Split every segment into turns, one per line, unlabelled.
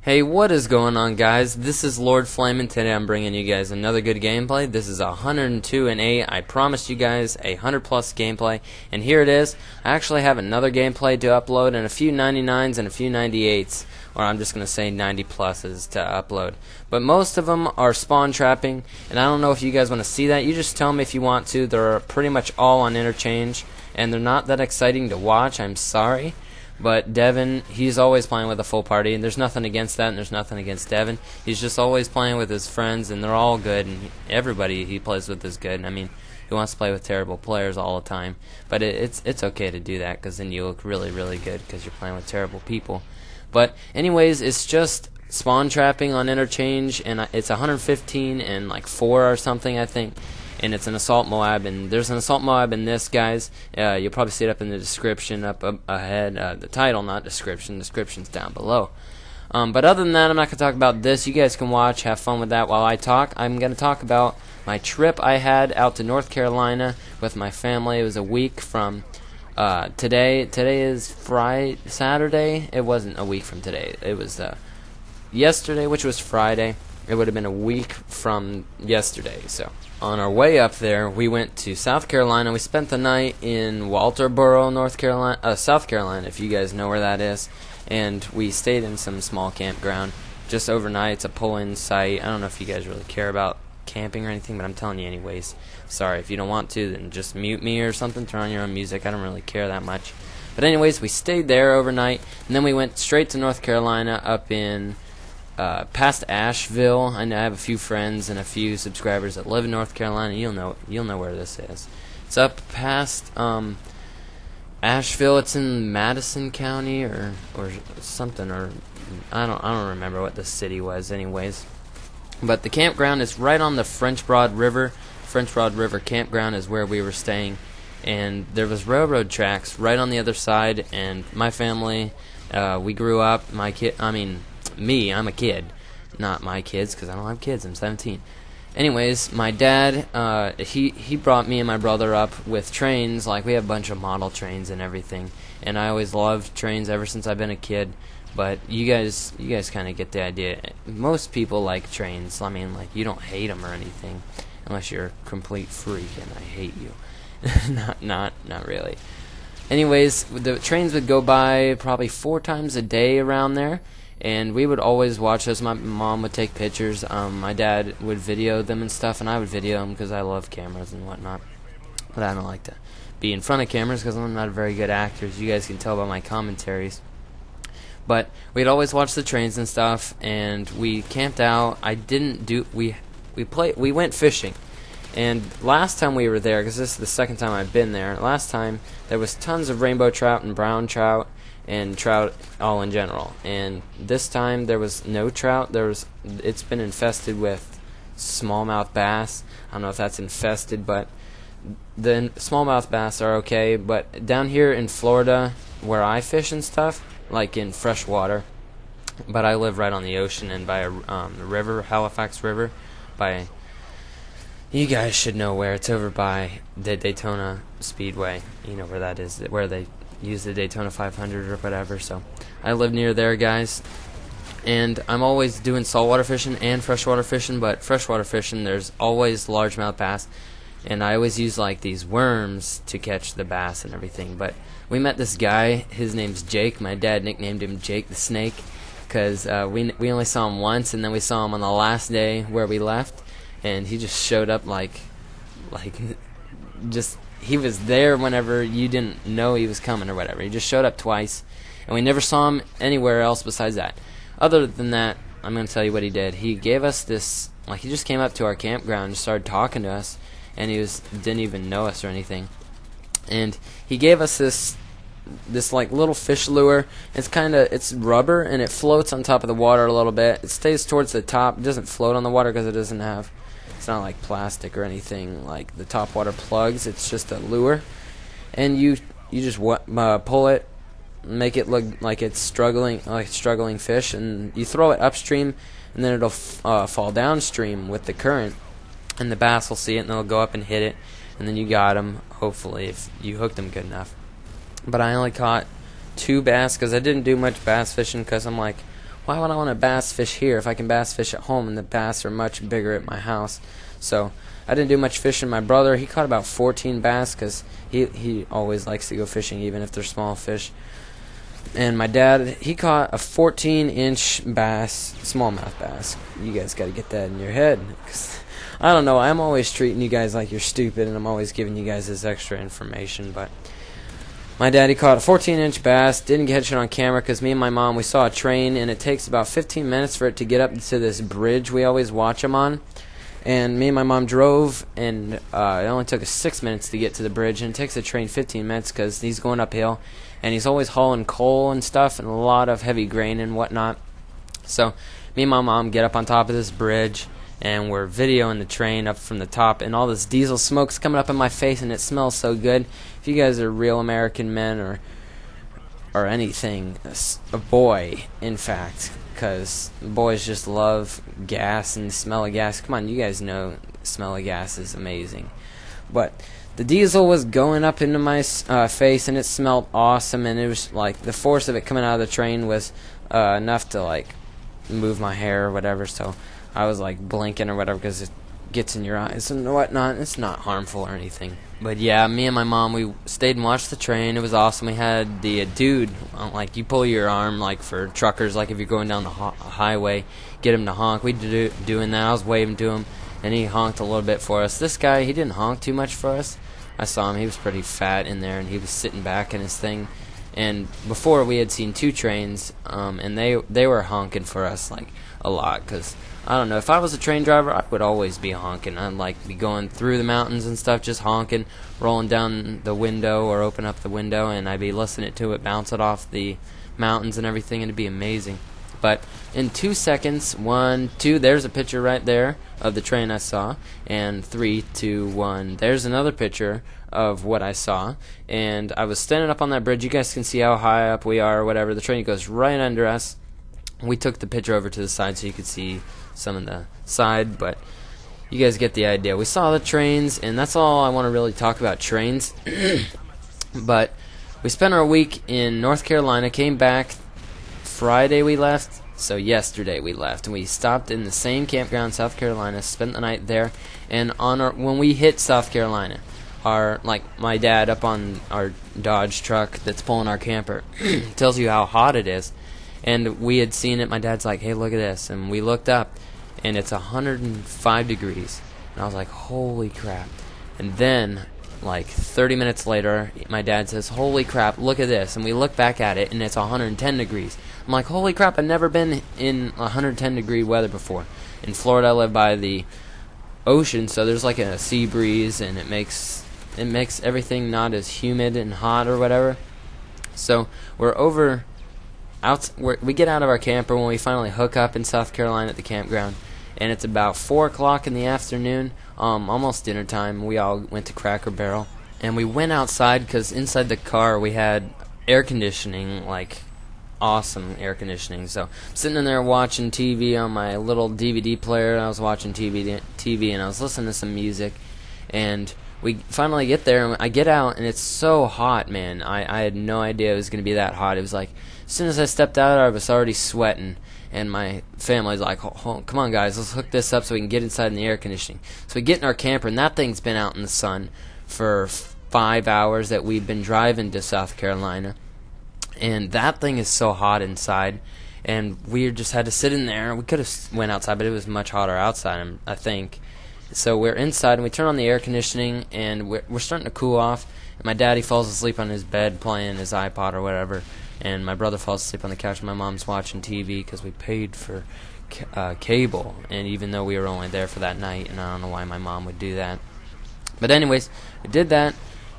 Hey, what is going on, guys? This is Lord Flame, and today I'm bringing you guys another good gameplay. This is 102 and 8. I promised you guys a 100+ gameplay, and here it is. I actually have another gameplay to upload, and a few 99s and a few 98s, or I'm just going to say 90 pluses to upload. But most of them are spawn trapping, and I don't know if you guys want to see that. You just tell me if you want to. They're pretty much all on interchange, and they're not that exciting to watch. I'm sorry. But Devin, he's always playing with a full party, and there's nothing against that, and there's nothing against Devin. He's just always playing with his friends, and they're all good, and everybody he plays with is good. I mean, he wants to play with terrible players all the time, but it's okay to do that, because then you look really, really good, because you're playing with terrible people. But anyways, it's just spawn trapping on interchange, and it's 115 and like 4 or something, I think. And it's an assault M.O.A.B, and there's an assault M.O.A.B in this, guys. You'll probably see it up in the description up ahead. The title, not description. Description's down below. But other than that, I'm not going to talk about this. You guys can watch, have fun with that while I talk. I'm going to talk about my trip I had out to North Carolina with my family. It was a week from today. Today is Saturday. It wasn't a week from today. It was yesterday, which was Friday. It would have been a week from yesterday. So on our way up there, we went to South Carolina. We spent the night in Walterboro, South Carolina, if you guys know where that is. And we stayed in some small campground just overnight. It's a pull-in site. I don't know if you guys really care about camping or anything, but I'm telling you anyways. Sorry, if you don't want to, then just mute me or something. Turn on your own music. I don't really care that much. But anyways, we stayed there overnight, and then we went straight to North Carolina up in past Asheville. I have a few friends and a few subscribers that live in North Carolina. You'll know where this is. It's up past Asheville. It's in Madison County or something, or I don't remember what the city was anyways. But the campground is right on the French Broad River. French Broad River campground is where we were staying, and there was railroad tracks right on the other side. And my family, we grew up. I'm a kid, not my kids, because I don't have kids. I'm 17. Anyways, my dad, he brought me and my brother up with trains. Like, we have a bunch of model trains and everything, and I always loved trains ever since I've been a kid. But you guys kind of get the idea. Most people like trains. I mean, like, you don't hate them or anything, unless you're a complete freak, and I hate you. not really. Anyways, the trains would go by probably 4 times a day around there. And we would always watch those. My mom would take pictures. My dad would video them and stuff, and I would video them because I love cameras and whatnot. But I don't like to be in front of cameras because I'm not a very good actor, as you guys can tell by my commentaries. But we'd always watch the trains and stuff, and we camped out. We went fishing. And last time we were there, because this is the second time I've been there, last time there was tons of rainbow trout and brown trout and trout all in general. And this time there was no trout. It's been infested with smallmouth bass. I don't know if that's infested, but the smallmouth bass are okay. But down here in Florida, where I fish and stuff, like in fresh water, but I live right on the ocean and by a river, Halifax River, by, you guys should know where. It's over by the Daytona Speedway. You know where that is, where they use the Daytona 500 or whatever. So I live near there, guys, and I'm always doing saltwater fishing and freshwater fishing. But freshwater fishing, there's always largemouth bass, and I always use like these worms to catch the bass and everything. But we met this guy. His name's Jake. My dad nicknamed him Jake the Snake because we only saw him once, and then we saw him on the last day where we left, and he just showed up like he was there whenever you didn't know he was coming or whatever. He just showed up twice, and we never saw him anywhere else besides that. Other than that, I'm going to tell you what he did. He gave us this, like, he just came up to our campground and started talking to us, and didn't even know us or anything. And he gave us this like little fish lure. It's rubber, and it floats on top of the water a little bit. It stays towards the top. It doesn't float on the water because it's not like plastic or anything like the top water plugs. It's just a lure, and you just pull it, make it look like it's struggling fish, and you throw it upstream, and then it'll fall downstream with the current, and the bass will see it, and they'll go up and hit it, and then you got them, hopefully, if you hooked them good enough. But I only caught 2 bass because I didn't do much bass fishing because I'm like, why would I want to bass fish here if I can bass fish at home and the bass are much bigger at my house? So I didn't do much fishing. My brother, he caught about 14 bass because he always likes to go fishing even if they're small fish. And my dad, he caught a 14-inch bass, smallmouth bass. You guys got to get that in your head. 'Cause I don't know, I'm always treating you guys like you're stupid, and I'm always giving you guys this extra information. But my daddy caught a 14-inch bass, didn't catch it on camera because me and my mom, we saw a train, and it takes about 15 minutes for it to get up to this bridge we always watch them on. And me and my mom drove, and it only took us 6 minutes to get to the bridge, and it takes the train 15 minutes because he's going uphill, and he's always hauling coal and stuff and a lot of heavy grain and whatnot. So me and my mom get up on top of this bridge, and we're videoing the train up from the top, and all this diesel smoke's coming up in my face, and it smells so good. If you guys are real American men or anything, a boy, in fact, because boys just love gas and the smell of gas. Come on, you guys know the smell of gas is amazing. But the diesel was going up into my face, and it smelled awesome, and it was like the force of it coming out of the train was enough to like move my hair or whatever. So I was like blinking or whatever because it gets in your eyes and whatnot. It's not harmful or anything. But yeah, me and my mom, we stayed and watched the train. It was awesome. We had the dude, like you pull your arm like for truckers, like if you're going down the highway, get him to honk. We doing that. I was waving to him, and he honked a little bit for us. This guy, he didn't honk too much for us. I saw him. He was pretty fat in there, and he was sitting back in his thing. And before we had seen 2 trains, and they were honking for us like a lot, because I don't know, if I was a train driver, I would always be honking. I'd like be going through the mountains and stuff, just honking, rolling down the window or open up the window, and I'd be listening to it bounce it off the mountains and everything, and it'd be amazing. But in 2 seconds, 1, 2, there's a picture right there of the train I saw, and 3, 2, 1, there's another picture of what I saw, and I was standing up on that bridge. You guys can see how high up we are or whatever. The train goes right under us. We took the picture over to the side so you could see some of the side, but you guys get the idea. We saw the trains, and that's all I want to really talk about, trains. But we spent our week in North Carolina, came back Friday we left, so yesterday we left, and we stopped in the same campground, South Carolina, spent the night there, and when we hit South Carolina, my dad up on our Dodge truck that's pulling our camper tells you how hot it is. And we had seen it. My dad's like, hey, look at this. And we looked up, and it's 105 degrees. And I was like, holy crap. And then, like 30 minutes later, my dad says, holy crap, look at this. And we look back at it, and it's 110 degrees. I'm like, holy crap, I've never been in 110-degree weather before. In Florida, I live by the ocean, so there's like a sea breeze, and it makes everything not as humid and hot or whatever. So we get out of our camper when we finally hook up in South Carolina at the campground, and it's about 4 o'clock in the afternoon, almost dinner time. We all went to Cracker Barrel, and we went outside because inside the car we had air conditioning, like awesome air conditioning. So sitting in there watching TV on my little DVD player. I was watching TV, and I was listening to some music, and we finally get there, and I get out, and it's so hot, man. I had no idea it was going to be that hot. It was like, as soon as I stepped out, I was already sweating, and my family's like, come on, guys, let's hook this up so we can get inside in the air conditioning. So we get in our camper, and that thing's been out in the sun for 5 hours that we've been driving to South Carolina, and that thing is so hot inside, and we just had to sit in there. We could have went outside, but it was much hotter outside, I think. So we're inside, and we turn on the air conditioning, and we're starting to cool off. And my daddy falls asleep on his bed playing his iPod or whatever, and my brother falls asleep on the couch, and my mom's watching TV because we paid for cable, and even though we were only there for that night, and I don't know why my mom would do that. But anyways, we did that,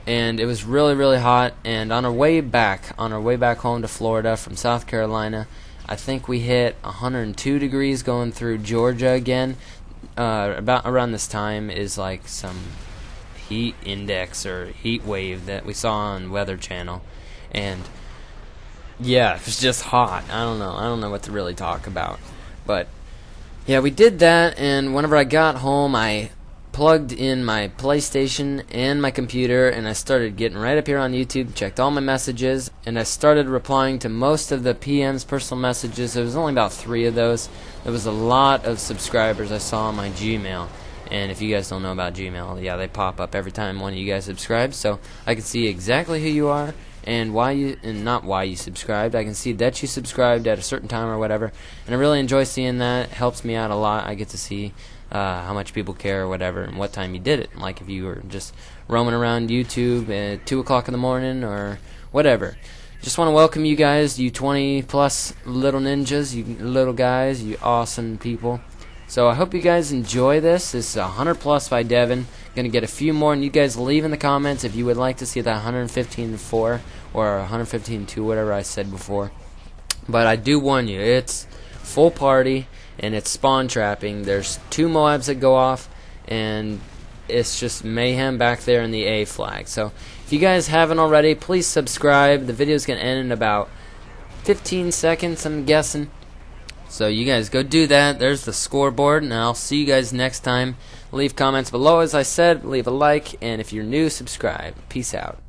and it was really, really hot. And on our way back home to Florida from South Carolina, I think we hit 102 degrees going through Georgia again. About around this time is like some heat index or heat wave that we saw on Weather Channel, and yeah, it was just hot. I don't know what to really talk about, but yeah, we did that. And whenever I got home, I plugged in my PlayStation and my computer, and I started getting right up here on YouTube, checked all my messages, and I started replying to most of the PM's personal messages. There was only about 3 of those. There was a lot of subscribers I saw on my Gmail. And if you guys don't know about Gmail, yeah, they pop up every time one of you guys subscribe, so I can see exactly who you are and why you, and not why you subscribed. I can see that you subscribed at a certain time or whatever, and I really enjoy seeing that. It helps me out a lot. I get to see how much people care or whatever, and what time you did it. Like if you were just roaming around YouTube at 2 o'clock in the morning or whatever. Just want to welcome you guys, you 20 plus little ninjas, you little guys, you awesome people. So I hope you guys enjoy this. This is 100 plus by Devin. Gonna get a few more, and you guys leave in the comments if you would like to see that 115-4 or 115-2, whatever I said before. But I do warn you, it's full party and it's spawn trapping. There's 2 M.O.A.Bs that go off, and it's just mayhem back there in the A flag. So if you guys haven't already, please subscribe. The video's gonna end in about 15 seconds, I'm guessing. So you guys go do that. There's the scoreboard, and I'll see you guys next time. Leave comments below, as I said. Leave a like, and if you're new, subscribe. Peace out.